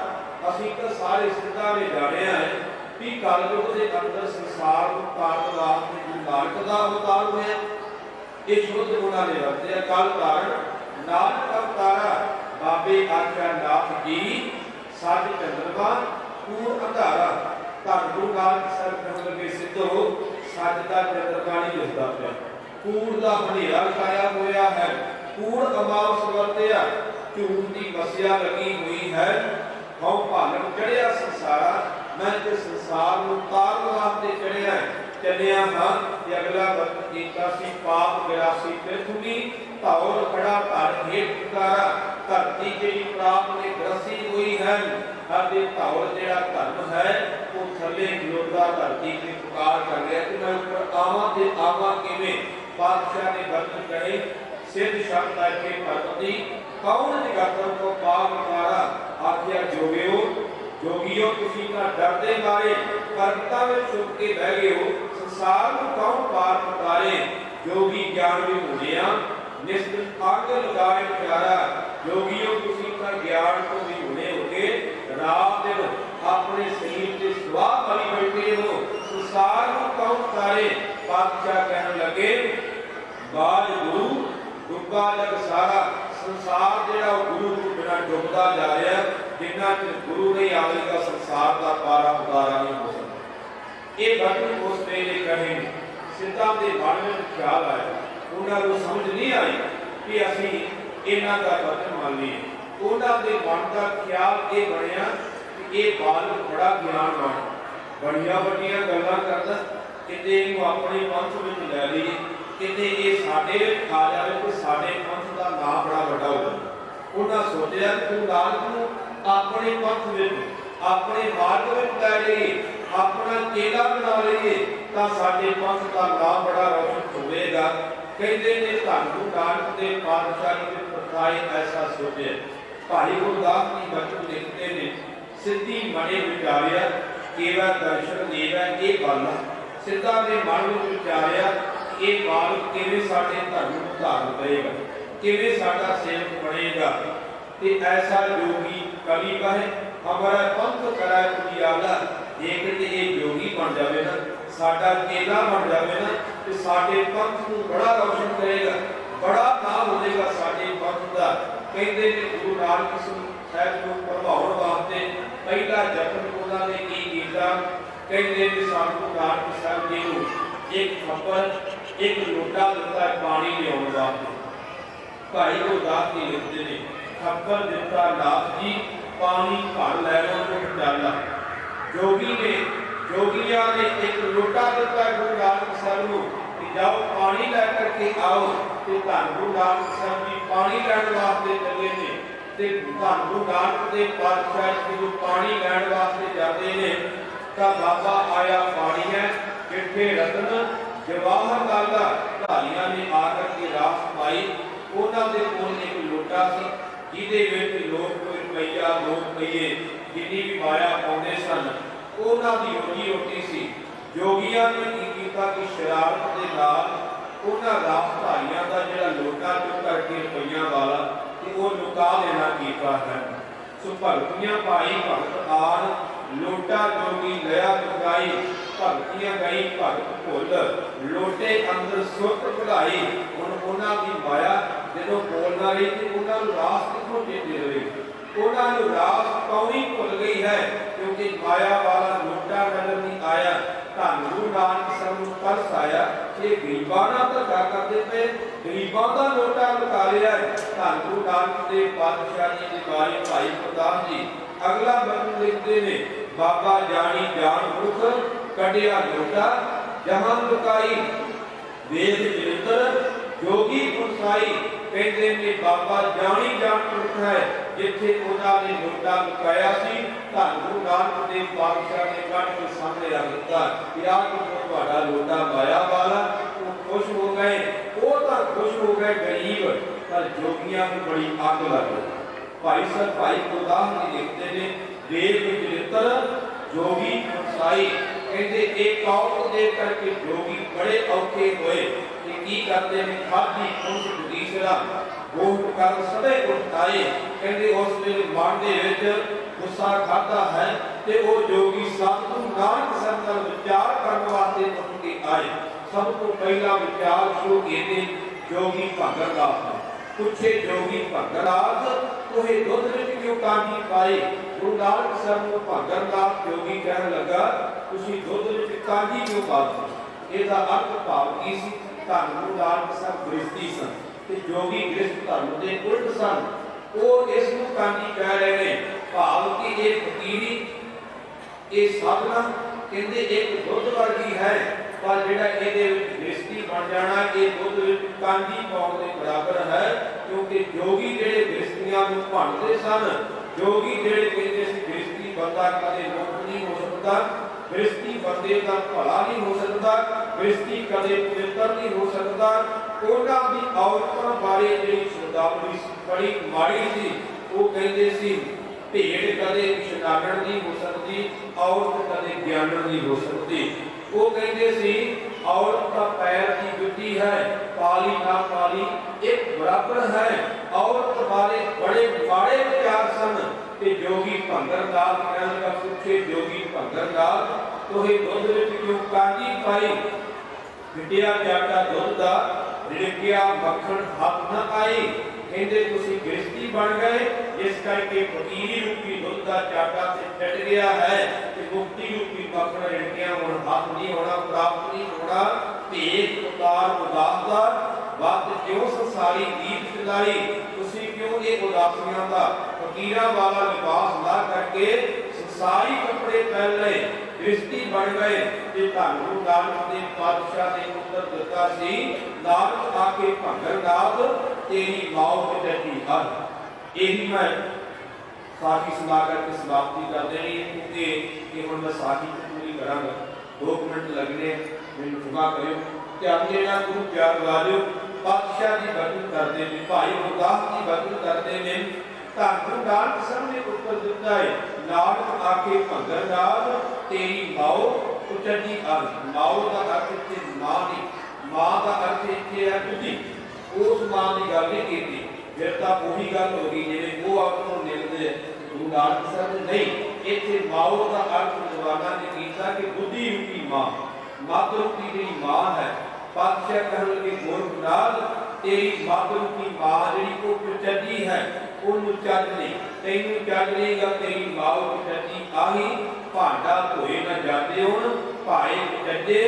असीं तां सारे सिद्धां ने जाणिया है कि कलयुग के अंदर संसार को तारण वास्ते गुरु नानक का अवतार होया। ये शुद्ध गुणा ने वरतिया कल तारण नानक अवतारा। बाबे आख्या नाथ जी सच चंद्रमा कूड़ अंधारा। धन गुरु नानक साहब कहण लगे सिद्धो सच का चंद्रमा नहीं दिसदा पिया, कूड़ का हनेरा छाया होया है। कूड़ अमावस वरतिया, झूठ की मस्या लगी हुई है। हऊँ भालन चढ़िया संसारा, मैं ते संसार नूं तारन वास्ते चढ़िया चलिया हाँ। अगला वक्त कीता सी पाप 82 पृथ्वी धौल खड़ा धर हेठ उतारा। धरती जिहड़ी प्राप ने ग्रसी हुई है, अते धौल जिहड़ा धर्म है वो थले खलोता धरती की पुकार कर रहा कि मैं ऊपर आवां ते आवां किवें। बादशाह ने वचन कहे सिद्ध शब्द आके परमती कौन जगतों को पाप उतारा। आख्या जोगियो तुसीं तां डरदे मारे करता में छुप के बह गए हो। संसार को कौन पार उतारे। जोगी ज्ञान भी होया निश्चित आग लगाए प्यारा। जोगियो तुसीं तां ज्ञान को भी होने होके रात दिन अपने शरीर के स्वाह बनी बैठे हो। संसार को कौन उतारे। बादशाह कहने लगे बाज गुरु डुबा लग सारा। संसार जिहड़ा गुरु को बिना डुबदा जा रहा है, जिन्ना चਿਰ गुरु नहीं आवेगा संसार का पारा उतारा नहीं हो सकता। ये वचन उस वेले कहे सिद्धां दे मन में ख्याल आया, उन्हां नूं समझ नहीं आई कि असीं इन्हां दा वचन मान लीए। उन्हां दे मन का ख्याल ये बनिया कि ये बालक बड़ा ज्ञानवान, बड़िया बड़िया गल्लां करदा, किते इहनूं अपने पंथ विच लै लईए, किते ये साडे विच आ जावे ते साडे पंथ दा नाम बड़ा वड्डा हो जाए। उन्हां सोचिया कि गुरु नानक नूं अपने पंथ विच अपने मार्ग विच लै लईए, अपना चेला बना लईए तां साडे पंथ दा नाम बड़ा रोशन होवेगा। कहंदे ने धन गुरु नानक दे पातशाही दे प्रथाए ऐसा सोचे। भाई गुरदास जी वचन लिखते ने सिद्धि मने विचारिया केवल दर्शन देवा ये बाला। सिद्धा ने मन में विचारिया ये बालक किवें साडे धर्म नूं धारण करेगा, किवें साडा सेवक बनेगा। ते ऐसा योगी कवि कहे हमारा पंथ करा उजियाला। एक ते ये योगी बन जावे ना, साडा चेला बन जावे ना, ते साडे पंथ नूं बड़ा रोशन करेगा, बड़ा नाम होवेगा साडे पंथ दा। कहंदे ने गुरु नानक साहब नूं प्रभावण वास्ते पहला यतन उन्हां ने की कीता कहते ने साधु नानक साहब जी को एक खप्पर एक लोटा दिता पानी लियाउण वास्ते। भाई गुरदास जी लिखते ने खप्पर दिता दास जी पानी भर लैणों को डाला। जोगी ने जोगिया ने एक लोटा दिता गुरु नानक साहब को कि जाओ पानी लैकर के आओ। तो धन गुरु नानक साहब जी पानी लैण वास्ते चले ने ते धन गुरु नानक देव पातशाह जी पानी लैण वास्ते जाते ने ਤਾਂ ਬਾਬਾ आया पानी है चिट्ठे रतन जवाहर लाला ढालियां ने आकर के रास पाई। उन्होंने दे कोल एक लोटा सी जिहदे विच लोग कोई रुपया 2 रुपये जिन्नी भी माया पाउंदे सन उन्हां दी रोजी रोटी सी। जोगियां ने की कीता कि शरारत दे नाल उन्हां रास ढालियां दा जिहड़ा लोटा चुक करके रुपया वाला ते वो लुका लेना कीता है। सो भगतियां पाई भगत आन लोटा जोगी लया चुकाई। भगतियां गई भगत भुल लोटे अंदर सुत कढ़ाई। हुण उन्हां दी माया जदों बोलना रही ते उन्हां नूं रास कित्थों चेते रहे। उन्हां नूं रास पाउणी भुल गई है क्योंकि माया वाला लोटा नजर नहीं आया। धन गुरु नानक साहब नूं तरस आया ये गरीबां नाल धक्का करदे पे गरीबां दा लोटा लुका लिया। धन गुरु नानक देव पातशाह जी दे बारे भाई गुरदास जी अगला बंद लिखते ने बाबा जानी जान मुख कटिया लोटा जहां लुकाई वेद चरित्र जोगी पुरसाई। कहते ने बाबा जानी जान मुख है जिथे उन्होंने लोटा लुकाया सी। धन गुरु नानक देव पातशाह ने कट के सामने रख दिता कि आ तुहाडा लोटा माया वाला। वो खुश हो गए वो तो खुश हो गए गरीब पर जोगियां को बड़ी आग लग गई। भाई सर भाई गुरदास जी लिखते ने वेद चरित्र जोगी पुरसाई। कहते एक कौम दे करके जोगी बड़े औखे होए कि की करते ने खादी पुंस दूसरा गोट कर सदे उठाए। कहते उस वेले मन दे विच गुस्सा खाता है ते वो जोगी सतगुरु नानक साहब नाल विचार करन वास्ते उठ के आए। सब तो पहला विचार शुरू कीते जोगी भगत दास ने पूछे जोगी भगत दास तुहे दुध विच क्यों कांजी पाए। गुरु नानक साहब को भगत दास जोगी कहन लगा तुसी दुध विच कांजी क्यों पाई। इसदा अर्थ भाव की सी। धन गुरु नानक साहब गृहस्थी सन ते जोगी गृहस्थ धर्म दे उल्ट सन। वो इस नूं कांजी कह रहे ने भाव की ये फकीरी ये साधना कहते एक दुध वर्गी है पर जिहड़ा इहदे विच गृहस्थी बन जाना ये दुध विच कांजी पाउण दे बराबर है। क्योंकि जोगी जिहड़े गृहस्थियां नूं भंडदे सन जोगी जिहड़े कहते सी गृहस्थी बंदा कदे मुक्त नहीं हो सकता गृहस्थी बंदे दा भला नहीं हो सकता गृहस्थी कदे पवित्र नहीं हो सकता। उन्हां दी औरतां बारे जिहड़ी शब्दावली बड़ी माड़ी सी वो कहते सी भेड़ कदे इशनानण नहीं हो सकती औरत कदे ज्ञानण नहीं हो सकती। वो कहते सी औरत का पैर की जुती है पाली ना पाली एक बराबर है। औरत वाले बड़े माड़े विचार सन कि जोगी भंगर दास कहने का पूछे जोगी भंगर दास तुहे दुध विच क्यों कांजी पाई। मिटिया जाटा दुध दा रिड़किया मक्खन हाथ न आई। कहते तुसी गृहस्थी बन गए इस करके फकीरी रूपी दुध का चाटा से छट गया है कि मुक्ति रूपी मक्खन रिड़किया हुण हाथ नहीं होना प्राप्त नहीं होना। भेद उतार उदास दा बात क्यों संसारी दीप जलाई तुसी क्यों ये उदासियां दा फकीरा वाला लिबास ला करके संसारी कपड़े पहन लए गृहस्थी बन गए। ये धन गुरु नानक देव पातशाह ने उत्तर दिता सी नानक आके भंगर नाथ तेरी मौत टटी हर। यही मैं साखी सुना करके समाप्ति कर देनी क्योंकि हुण मैं साखी पूरी करांगा 2 मिनट लगने मैनूं क्षमा करियो। ध्यान देना गुरु प्यार वालियो पातशाह जी भजन करते ने भाई गुरदास जी भजन करते ने। धन गुरु नानक साहब ने उत्तर दिता है नानक आके भंगर नाथ तेरी मौत टटी हर। मौत का अर्थ इत्थे मां नहीं मां का अर्थ इत्थे है तुझी उस मां की गल नहीं की फिर तो वही गल हो गई जिवें वो आपको मिलते गुरु नानक साहब नहीं। इत्थे माओ का अर्थ विद्वानां ने कीता कि बुद्धि रूपी मां मत रूपी जिहड़ी मां है। पातशाह कहण लगे मूर्ख नाथ तेरी मत रूपी मां जिहड़ी वो प्रचंडी है ਉਹਨੂੰ ਚੱਜ ਨਹੀਂ, ਤੈਨੂੰ ਚੱਜ ਨਹੀਂਗਾ, ਤੇਰੀ ਮਾਂ ਚੱਜੀ ਆਹੀ ਭਾਂਡਾ ਧੋਏ ਨਾ ਜਾਂਦੇ ਹੁਣ ਭਾਏ ਚੱਜੇ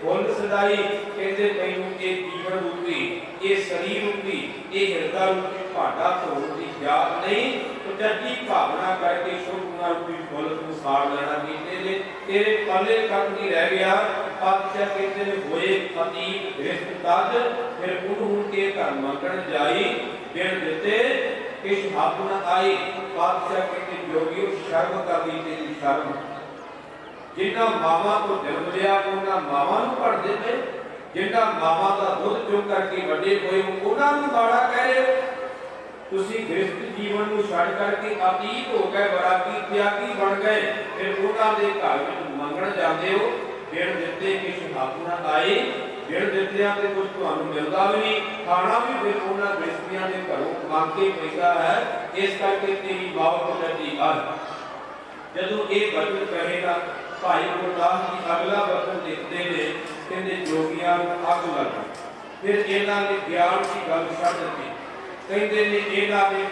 ਫੁੱਲ ਸਦਾਈ। ਕਹਿੰਦੇ ਤੈਨੂੰ ਇਹ ਜੀਵਨ ਰੂਪੀ, ਇਹ ਸਰੀਰ ਰੂਪੀ, ਇਹ ਹਿਰਦਾ ਰੂਪੀ ਭਾਂਡਾ ਧੋਣ ਦੀ ਯਾਦ ਨਹੀਂ, ਚੱਜੀ ਭਾਵਨਾ ਕਰਕੇ ਸ਼ੁਭ ਗੁਣਾ ਰੂਪੀ ਫੁੱਲ ਤੂੰ ਸਾੜ ਲੈਣਾ ਕੀਤੇ ਨੇ, ਤੇਰੇ ਪੱਲੇ ਕੱਖ ਨਹੀਂ ਰਹਿ ਗਿਆ। ਪਾਤਸ਼ਾਹ ਕਹਿੰਦੇ ਨੇ ਹੋਏ ਅਤੀਤ ਗ੍ਰਸਤ ਤਜ, ਫਿਰ ਹੁਣ ਕੇ ਘਰ ਮੰਗਣ ਜਾਈ, ਬਿਨ ਦਿੱਤੇ ਕਿਛ ਹੱਥ ਨ ਆਈ। ਪਾਤਸ਼ਾਹ ਕਹਿੰਦੇ ਜੋਗੀਓ ਸ਼ਰਮ ਕਰਨੀ ਤੇਰੀ ਸ਼ਰਮ, ਜਿਨ੍ਹਾਂ ਮਾਵਾਂ ਤੋਂ ਜਨਮ ਲਿਆ ਉਹਨਾਂ ਮਾਵਾਂ ਨੂੰ ਪੜ੍ਹਦੇ ਪਏ, ਜਿਨ੍ਹਾਂ ਮਾਵਾਂ ਦਾ ਦੁੱਧ ਚੁੱਕ ਕਰਕੇ ਵੱਡੇ ਹੋਏ ਉਹਨਾਂ ਨੂੰ ਮਾੜਾ ਕਹਿ ਰਹੇ ਹੋ। ਤੁਸੀਂ ਗ੍ਰਸਤ ਜੀਵਨ ਨੂੰ ਛੱਡ ਕਰਕੇ ਅਤੀਤ ਹੋ ਗਏ, ਬਰਾਕੀ ਤਿਆਗੀ ਬਣ ਗਏ, ਫਿਰ ਉਹਨਾਂ ਦੇ ਘਰ ਵਿੱਚ ਮੰਗਣ ਜਾਂਦੇ ਹੋ। ਬਿਨ ਦਿੱਤੇ ਕਿਛ ਹੱਥ ਨ ਆਏ, ਬਿਨ ਦਿੱਤਿਆਂ ਤੇ ਕੁਝ ਤੁਹਾਨੂੰ ਮਿਲਦਾ ਵੀ ਨਹੀਂ, ਖਾਣਾ ਵੀ ਫਿਰ ਉਹਨਾਂ ਗ੍ਰਸਤੀਆਂ ਦੇ ਘਰੋਂ ਮੰਗ ਕੇ ਪੈਂਦਾ ਹੈ। ਇਸ ਕਰਕੇ ਤੇਰੀ ਮੌਤ ਲੱਗੀ ਅੱਜ। ਜਦੋਂ ਇਹ ਬਚਨ ਕਹੇਗਾ ਭਾਈ ਗੁਰਦਾਸ ਜੀ ਅਗਲਾ ਬਚਨ ਲਿਖਦੇ ਨੇ, ਕਹਿੰਦੇ ਜੋਗੀਆਂ ਨੂੰ ਅੱਗ ਲੱਗੀ, ਫਿਰ ਇਹਨਾਂ ਨੇ ਗਿਆਨ ਦੀ ਗੱਲ ਛੱਡ ਦਿੱਤੀ। ਕਹਿੰਦੇ ਨੇ ਇਹਨਾਂ ਨੇ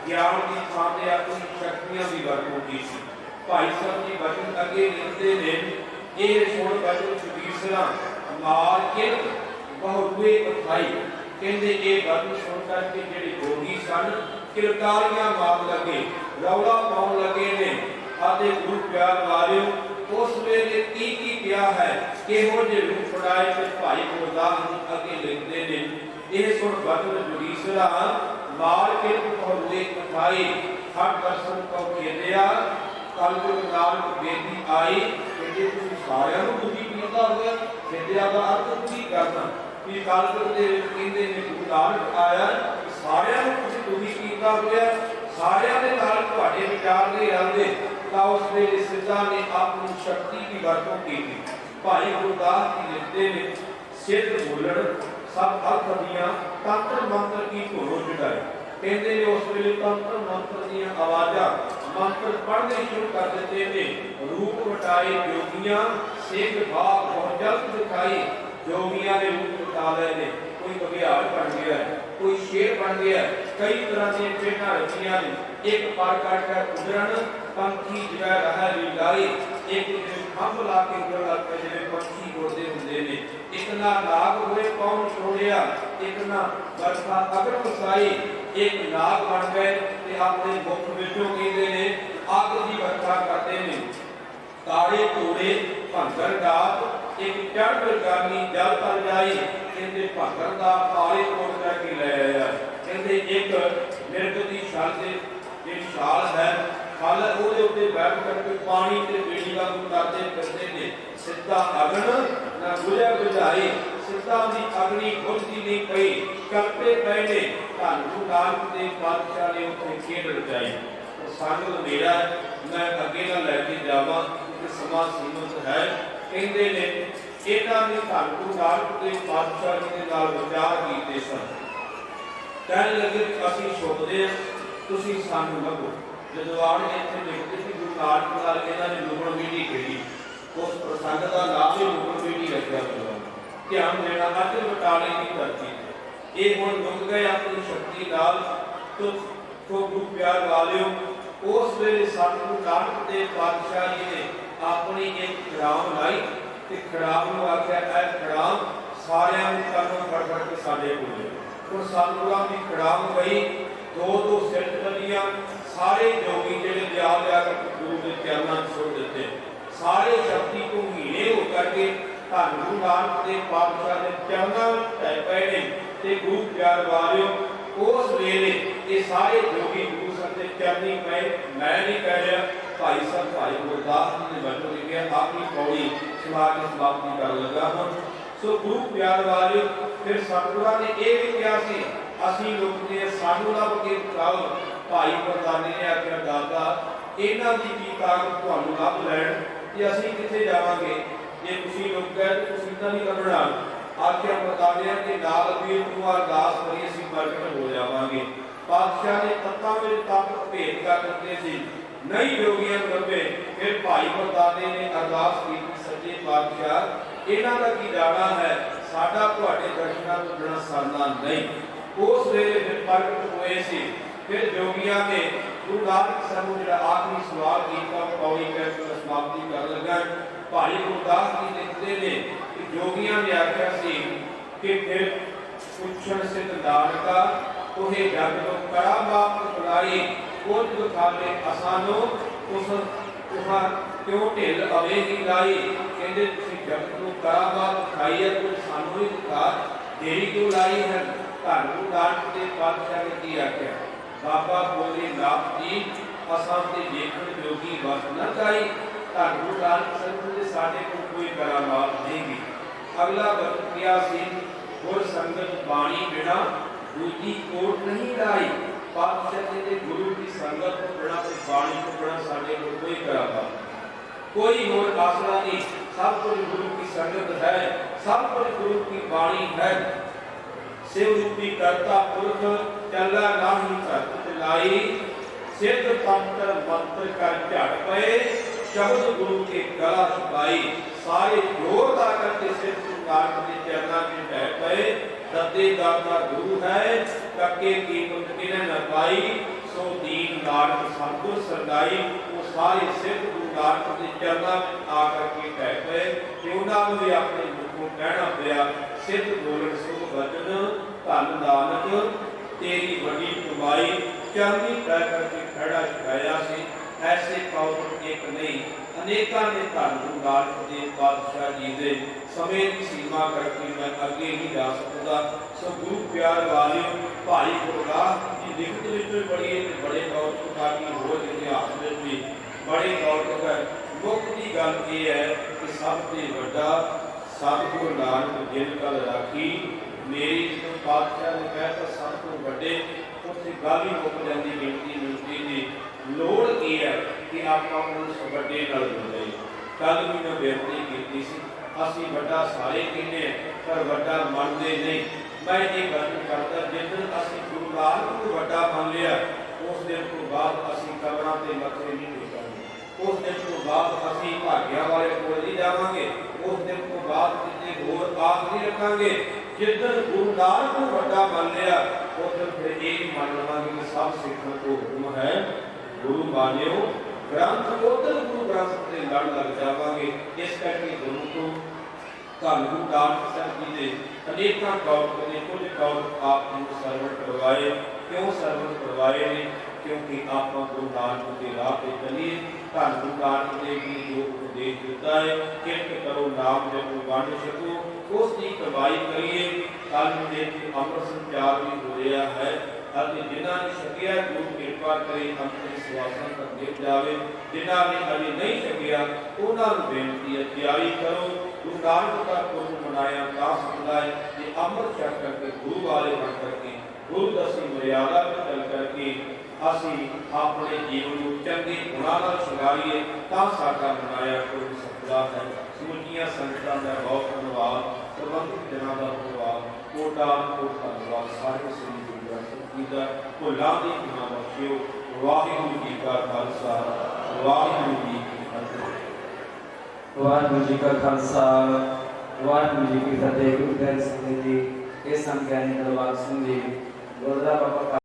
ਗਿਆਨ ਦੀ ਥਾਂ ਤੇ ਆਪਣੀ ਸ਼ਕਤੀਆਂ ਦੀ ਵਰਤੋਂ ਕੀਤੀ। ਭਾਈ ਸਾਹਿਬ ਜੀ ਬਚਨ ਅੱਗੇ ਲਿਖਦੇ ਨੇ, ਇਹ ਸੁਣ ਬਚਨ ਸੁਦੀਸਰਾ ਮਾਰ ਕੇ ਬਹੁਏ ਉਠਾਈ। ਕਹਿੰਦੇ ਇਹ ਬਚਨ ਸੁਣ ਕਰਕੇ ਜਿਹੜੇ ਜੋਗੀ ਸਨ ਕਿਲਕਾਰੀਆਂ ਮਾਰਨ ਲੱਗੇ, ਰੌਲਾ ਪਾਉਣ ਲੱਗੇ ਨੇ, ਅਤੇ ਗੁਰੂ ਪਿਆਰ ਵਾਲਿਓ ਉਸ ਵੇਲੇ ਕੀ ਕਿਹਾ ਹੈ, ਕਿਹੋ ਜਿਹੇ ਰੂਪ ਫੜਾਏ ਤੇ ਭਾਈ ਗੁਰਦਾਸ ਜੀ ਅੱਗੇ ਲਿਖਦੇ ਨੇ, ਇਹ ਸੁਣ ਬਚਨ ਜੁਗੀਸਰਾ ਮਾਰ ਕੇ ਬਹੁਏ ਉਠਾਈ, ਹਰ ਦਰਸ਼ਨ ਕੋ ਖੇਦਿਆ ਕਲਯੁਗ ਨਾਨਕ ਬੇਦੀ ਆਈ। ਕਹਿੰਦੇ ਤੁਸੀਂ ਸਾਰਿਆਂ ਨੂੰ ਦੁਖੀ ਕੀਤਾ ਹੋਇਆ, ਖੇਦਿਆ ਦਾ ਅਰਥ ਕੀ ਕਰਨਾ ਕਿ ਕਲਯੁਗ ਦੇ ਵਿੱਚ ਕਹਿੰਦੇ ਨੇ ਗੁਰੂ ਨਾਨਕ ਆਇਆ, ਸਾਰਿਆਂ ਨੂੰ ਤੁਸੀਂ ਦੁਖੀ ਕੀਤਾ ਹੋਇਆ, ਸਾਰਿਆਂ ਦੇ ਨਾਲ ਤੁਹਾਡੇ ਵਿਚਾਰ ਨਹੀਂ ਆਉਂਦੇ। ਤਾਂ ਉਸ ਵੇਲੇ ਸਿੱਧਾ ਨੇ ਆਪਣੀ ਸ਼ਕਤੀ ਦੀ ਵਰਤੋਂ ਕੀਤੀ। ਭਾਈ ਗੁਰਦਾਸ ਜੀ ਲਿਖਦੇ ਨੇ, ਸਿੱਧ ਬੋਲਣ ਸਭ ਅਰਥ ਦੀਆਂ ਤੰਤਰ ਮੰਤਰ ਕੀ ਧੁਨੋਂ ਜੁਟਾਈ। ਕਹਿੰਦੇ ਨੇ ਉਸ ਵੇਲੇ ਤੰਤਰ ਮੰਤਰ ਦੀਆਂ ਆਵਾਜ਼ਾਂ ਮੰਤਰ ਪੜ੍ਹਨੇ ਸ਼ੁਰੂ ਕਰ ਦਿੱਤੇ ਨੇ। ਰੂਪ ਵਟਾਏ ਜੋਗੀਆਂ ਸਿੰਘ ਭਾਗ ਬਹੁਤ ਜਲਦ ਦਿਖਾਈ। ਜੋਗੀਆਂ ਦੇ ਰੂਪ ਵਟਾ ਲਏ ਨੇ, ਕੋਈ ਬਘਿਆੜ ਬਣ ਗਿਆ, ਕੋਈ ਸ਼ੇਰ ਬਣ ਗਿਆ, ਕਈ ਤਰ੍ਹਾਂ ਦੀਆਂ ਖੇਡਾਂ ਰਚੀਆਂ ਨੇ। ਇੱਕ ਪਰ ਕੱਟ ਕਰ ਉਡਰਨ ਪੰਖੀ ਜਿਵੇਂ ਰਹਾ ਲੀਲਾਈ, ਇੱਕ ਖੰਭ ਲਾ ਕੇ ਉੱਡਣ ਲੱਗ ਪਏ ਜਿਵੇਂ ਪੰਛੀ ਉੱਡਦੇ ਹੁੰਦੇ ਨੇ। ਇੱਕ ਨਾ ਨਾਗ ਹੋਏ ਕੌਣ ਛੋੜਿਆ, ਇੱਕ ਨਾ ਵਰਖਾ ਅਗਰ ਵਸਾਈ, ਇੱਕ ਨਾਗ ਬਣ ਗਏ ਤੇ ਆਪਣੇ ਮੁਖ ਵਿੱਚੋਂ ਕਹਿੰਦੇ ਨੇ ਅੱਗ ਦੀ ਵਰਖਾ ਕਰਦੇ ਨੇ। ਤਾੜੇ ਤੋੜੇ ਭੰਗਰ ਗਾਤ, ਇੱਕ ਚੜ੍ਹ ਗਾਨੀ ਜਲ ਤਰ ਜਾਈ। ਕਹਿੰਦੇ ਭੰਗਰ ਦਾ ਤਾੜੇ ਤੋੜ ਕਰਕੇ ਲੈ ਆਇਆ। ਕਹਿੰਦੇ ਇੱਕ ਮਿਰਗ ਦੀ ਛਾਲ ਦੇ ਜਿਹੜੀ ਛਾਲ ਹੈ, ਫਲ ਉਹਦੇ ਉੱਤੇ ਬੈਠ ਕਰਕੇ ਪਾਣੀ ਤੇ ਬੇੜੀ ਵਾਂਗੂ ਕਰਦੇ ਫਿਰਦੇ ਨੇ। ਸਿੱਧਾ ਅਗਨ ਨਾ ਬੁਝਿਆ ਬੁਝਾਈ, ਸਿੱਧਾ ਦੀ ਅਗਨੀ ਬੁਝਦੀ ਨਹੀਂ ਪਈ, ਕਲਪੇ ਪਏ ਨੇ। ਧੰਨ ਗੁਰੂ ਨਾਨਕ ਦੇਵ ਪਾਤਸ਼ਾਹ ਨੇ ਉੱਥੇ ਖੇਡ ਰਚਾਈ। ਸੰਗ ਮੇਰਾ ਮੈਂ ਅੱਗੇ ਨਾ ਲੈ ਕੇ ਜਾਵਾਂ ਕਿ ਸਮਾਂ ਸੀਮਤ ਹੈ। ਕਹਿੰਦੇ ਨੇ ਇਹਨਾਂ ਨੇ ਧੰਨ ਗੁਰੂ ਨਾਨਕ ਦੇਵ ਪਾਤਸ਼ਾਹ ਜੀ ਦੇ ਨਾਲ ਵਿਚਾਰ ਕੀਤੇ ਸਨ। ਕਹਿਣ ਲੱਗੇ ਅਸੀਂ ਛੁਪਦੇ ਹਾਂ, ਤੁਸੀਂ ਸਾਨੂੰ ਲੱਭੋ। ਜਦੋਂ ਆਣ ਇੱਥੇ ਲਿਖਦੇ ਸੀ ਗੁਰੂ ਨਾਨਕ ਨਾਲ ਇਹਨਾਂ ਨੇ ਲੁਕਣ ਮੀਟੀ ਖੇਡੀ, ਉਸ ਪ੍ਰਸੰਗ ਦਾ ਨਾਮ ਹੀ ਲੁਕਣ ਮੀਟੀ ਰੱਖਿਆ ਹੋਇਆ। ਧਿਆਨ ਦੇਣਾ ਅੱਜ ਬਟਾਲੇ ਦੀ ਧਰਤੀ ਤੇ ਇਹ ਹੁਣ ਲੁਕ ਗਏ ਆਪਣੀ ਸ਼ਕਤੀ ਨਾਲ। ਤੋ ਗੁਰੂ ਪਿਆਰ ਵਾਲਿਓ, ਉਸ ਵੇਲੇ ਸਤਿਗੁਰੂ ਨਾਨਕ ਦੇਵ ਪਾਤਸ਼ਾਹ ਜੀ ਨੇ ਆਪਣੀ ਇੱਕ ਖੜਾਮ ਲਾਈ ਤੇ ਖੜਾਮ ਨੂੰ ਆਖਿਆ ਇਹ ਖੜਾਮ ਸਾਰਿਆਂ ਨੂੰ ਕੰਨੋਂ ਫੜ ਫੜ ਕੇ ਸਾਡੇ ਕੋਲ। ਹੁਣ ਸਤਿਗੁਰਾਂ ਦੀ ਖੜਾਮ ਗਈ, ਦੋ ਸਿਰ ਚੱਲੀਆਂ, ਸਾਰੇ ਜੋਗੀ ਜਿਹੜੇ ਲਿਆ ਕੇ ਗੁਰੂ ਦੇ ਚਰਨਾਂ 'ਚ ਸੁੱਟ ਦਿੱਤੇ। ਸਾਰੇ ਸ਼ਕਤੀ ਤੋਂ ਹੀਣੇ ਹੋ ਕਰਕੇ ਧੰਨ ਗੁਰੂ ਨਾਨਕ ਦੇਵ ਪਾਤਸ਼ਾਹ ਦੇ ਚਰਨਾਂ ਵਿੱਚ ਢਹਿ ਪਏ ਨੇ। ਤੇ ਗੁਰੂ ਪਿਆਰ ਵਾਲਿਓ, ਉਸ ਵੇਲੇ ਇਹ ਸਾਰੇ ਜੋਗੀ ਗੁਰੂ ਸਾਹਿਬ ਦੇ ਚਰਨੀ ਪਏ। ਮੈਂ ਨਹੀਂ ਕਹਿ ਰਿਹਾ, ਭਾਈ ਸਾਹਿਬ ਭਾਈ ਗੁਰਦਾਸ ਜੀ ਨੇ ਬਚਨ ਲਿਖਿਆ, ਆਪਣੀ ਪੌੜੀ ਸੁਣਾ ਕੇ ਸਮਾਪਤੀ ਕਰਨ ਲੱਗਾ ਹਾਂ। ਸੋ ਗੁਰੂ ਪਿਆਰ ਵਾਲਿਓ, ਫਿਰ ਸਤਿਗੁਰਾਂ ਨੇ ਇਹ ਵੀ ਕਿਹਾ ਸੀ ਅਸੀਂ ਲੁਕਦੇ ਸਾਨੂੰ ਲੱਭ ਕੇ ਬਚਾਓ। ਭਾਈ ਗੁਰਦਾਨੀ ਨੇ ਆਖਿਆ ਦਾਦਾ ਇਹਨਾਂ ਦੀ ਕੀ ਤਾਕਤ ਤੁਹਾਨੂੰ ਲੱਭ ਲੈਣ ਤੇ ਅਸੀਂ ਕਿੱਥੇ ਜਾਵਾਂਗੇ, ਜੇ ਤੁਸੀਂ ਲੁਕ ਗਏ ਤਾਂ ਤੁਸੀਂ ਤਾਂ ਨਹੀਂ ਲੱਭਣਾ। ਆਖਿਆ ਬਤਾਲਿਆ ਕਿ ਨਾਲ ਵੀ ਤੂੰ ਅਰਦਾਸ ਕਰੀ ਅਸੀਂ ਪ੍ਰਗਟ ਹੋ ਜਾਵਾਂਗੇ। ਪਾਤਸ਼ਾਹ ਨੇ ਤੱਤਾਂ ਵਿੱਚ ਤੱਤ ਭੇਦ ਕਰ ਦਿੱਤੇ ਸੀ, ਨਹੀਂ ਜੋਗੀਆਂ ਨੂੰ ਲੱਭੇ। ਫਿਰ ਭਾਈ ਗੁਰਦਾਨੇ ਨੇ ਅਰਦਾਸ ਕੀਤੀ, ਸੱਚੇ ਪਾਤਸ਼ਾਹ ਇਹਨਾਂ ਦਾ ਕੀ ਜਾਣਾ ਹੈ, ਸਾਡਾ ਤੁਹਾਡੇ ਦਰਸ਼ਨਾਂ ਤੋਂ ਬਿਨਾਂ ਸਰਨਾ ਨਹੀਂ। ਉਸ ਵੇਲੇ ਫਿਰ ਪ੍ਰਗਟ ਹੋਏ ਸੀ फिर जोगियां ने गुरु नानक साहब जो आखिरी सवाल किया पौड़ी कर समाप्ति कर लगा। भाई गुरदास जी लिखते ने कि जोगियां ने आख्या सी कि फिर पुछण सिद्ध नानका तुहे जग तो करा बाप बुलाई कुछ खाले असानो उस तुहा क्यों ढिल अवे ही लाई। कहते तुसीं जगत नूं करा बाप खाई है कुछ सानू ही दिखा देरी क्यों लाई है। धन गुरु नानक देव पातशाह ने की आख्या बाबा बोले नाथ जी असां ते देखण जोगी बस न जाई। धन गुरु नानक साहब ने साडे कोल कोई करामात नहीं गी। अगला वचन किया सी गुर संगत बाणी बिना दूजी कोट नहीं लाई। पातशाह जी ने गुरु की संगत को बिना ते बाणी को बिना साडे कोल कोई करामात कोई होर आसरा नहीं। सब कुछ गुरु की संगत है, सब कुछ गुरु की बाणी है। शिव रूपी करता पुरख चला नाही धरत लाई। सिद्ध तंत्र मंत्र कर झड़ पए शब्द गुरु के गला छुपाई। सारे जोर दा करके सिद्ध नानक के चरणा में बैठ गए। दत्ते दाता गुरु है कके की कुंड किने न पाई। सो दीन नानक सतगुर सरदाई। वो सारे सिद्ध गुरु नानक के चरणा में आकर के बैठ गए कि उन्होंने भी अपने मुखों कहना पिया सिद्ध बोलन सुख वचन धन नानक तेरी बड़ी कमाई। चरनी पै करके खड़ा छाया सी ऐसे कौतुक एक नहीं अनेका ने धन गुरु नानक देव पातशाह जी दे समय की सीमा करके मैं अगे नहीं जा सकता। सो गुरु प्यार वाले भाई गुरदास जी लिखत विच बड़ी बड़े कौतुक की होर इतिहास में भी बड़े कौतुक है। मुख की गल ये है कि सब से बड़ा सतगुरु नानक जिन गल राखी मेरी जो पातशाह ने कहता सब तो बड़े उससे गल ही मुक जाती गिनती मिलती जी लोड़ की है कि आप उस बड़े नाल जुड़े। कल भी मैं बेनती की सी असीं बड़ा सारे कहने पर बड़ा मनते नहीं। मैं ये गल करता जिस दिन असीं गुरु नानक को बड़ा मान लिया उस दिन तो बाद असीं कबरां ते मत्थे नहीं टेकांगे। उस दिन तो बाद असीं भाग्या वाले कोल नहीं जावांगे। उस दिन तो बाद किसी होर आस नहीं रखांगे। जिस दिन गुरु नानक को बड़ा मान लिया उस दिन फिर ये मान लवांगे कि सब सिखां को हुक्म है गुरु मानियो ग्रंथ उधर गुरु ग्रंथ से लड़ लग जावांगे। इस करके गुरु को धन गुरु नानक साहब जी ने अनेकों कौतुक ने कुछ कौतुक आप सरवण करवाए। क्यों सरवण करवाए ने क्योंकि आप गुरु नानक के राह पे चलिए। धन गुरु नानक देव जी जो उपदेश दिता है किरत करो नाम जपो वंड छको उसकी कमाई करिए। कल में अमृत संचार भी हो रहा है ਅਤੇ ਜਿਨ੍ਹਾਂ ਨੇ ਛਕਿਆ ਗੁਰੂ ਕਿਰਪਾ ਕਰੇ ਅੰਤਿਮ ਸਵਾਸਾਂ ਤੱਕ ਦੇ ਜਾਵੇ। ਜਿਨ੍ਹਾਂ ਨੇ ਅਜੇ ਨਹੀਂ ਛਕਿਆ ਉਹਨਾਂ ਨੂੰ ਬੇਨਤੀ ਹੈ ਤਿਆਰੀ ਕਰੋ। ਗੁਰੂ ਨਾਨਕ ਦਾ ਪੁਰਬ ਮਨਾਇਆ ਤਾਂ ਸਕਦਾ ਹੈ ਕਿ ਅੰਮ੍ਰਿਤ ਛਕ ਕਰਕੇ ਗੁਰੂ ਵਾਲੇ ਬਣ ਕਰਕੇ ਗੁਰੂ ਦਸੀ ਮਰਿਆਦਾ ਵਿੱਚ ਚੱਲ ਕਰਕੇ ਅਸੀਂ ਆਪਣੇ ਜੀਵਨ ਨੂੰ ਚੰਗੇ ਗੁਣਾਂ ਨਾਲ ਸ਼ਿੰਗਾਰੀਏ ਤਾਂ ਸਾਡਾ ਮਨਾਇਆ ਪੁਰਬ ਸਫਲਾ ਹੈ। ਸਮੁੱਚੀਆਂ ਸੰਗਤਾਂ ਦਾ ਬਹੁਤ ਧੰਨਵਾਦ। ਪ੍ਰਬੰਧਕ ਜਨਾਂ ਦਾ ਧੰਨਵਾਦ। ਕੋਟਾ ਕੋਟ ਧੰਨਵਾਦ ਸਾਰੇ ਸ੍ਰੀ ਭੁੱਲਾਂ ਦੀ ਖਿਮਾ ਬਖਸ਼ਿਓ। ਵਾਹਿਗੁਰੂ ਜੀ ਕਾ ਖਾਲਸਾ ਵਾਹਿਗੁਰੂ ਜੀ ਕੀ ਫਤਿਹ। ਵਾਹਿਗੁਰੂ ਜੀ ਕਾ ਖਾਲਸਾ ਵਾਹਿਗੁਰੂ ਜੀ ਕੀ ਫਤਿਹ। ਗੁਰੂ ਗ੍ਰੰਥ ਸਾਹਿਬ ਜੀ ਇਹ ਸੰਗਿਆਨੀ ਦਰਬਾਰ ਸਿੰਘ ਜੀ ਗੁਰਦੁਆਰਾ ਬਾਬਾ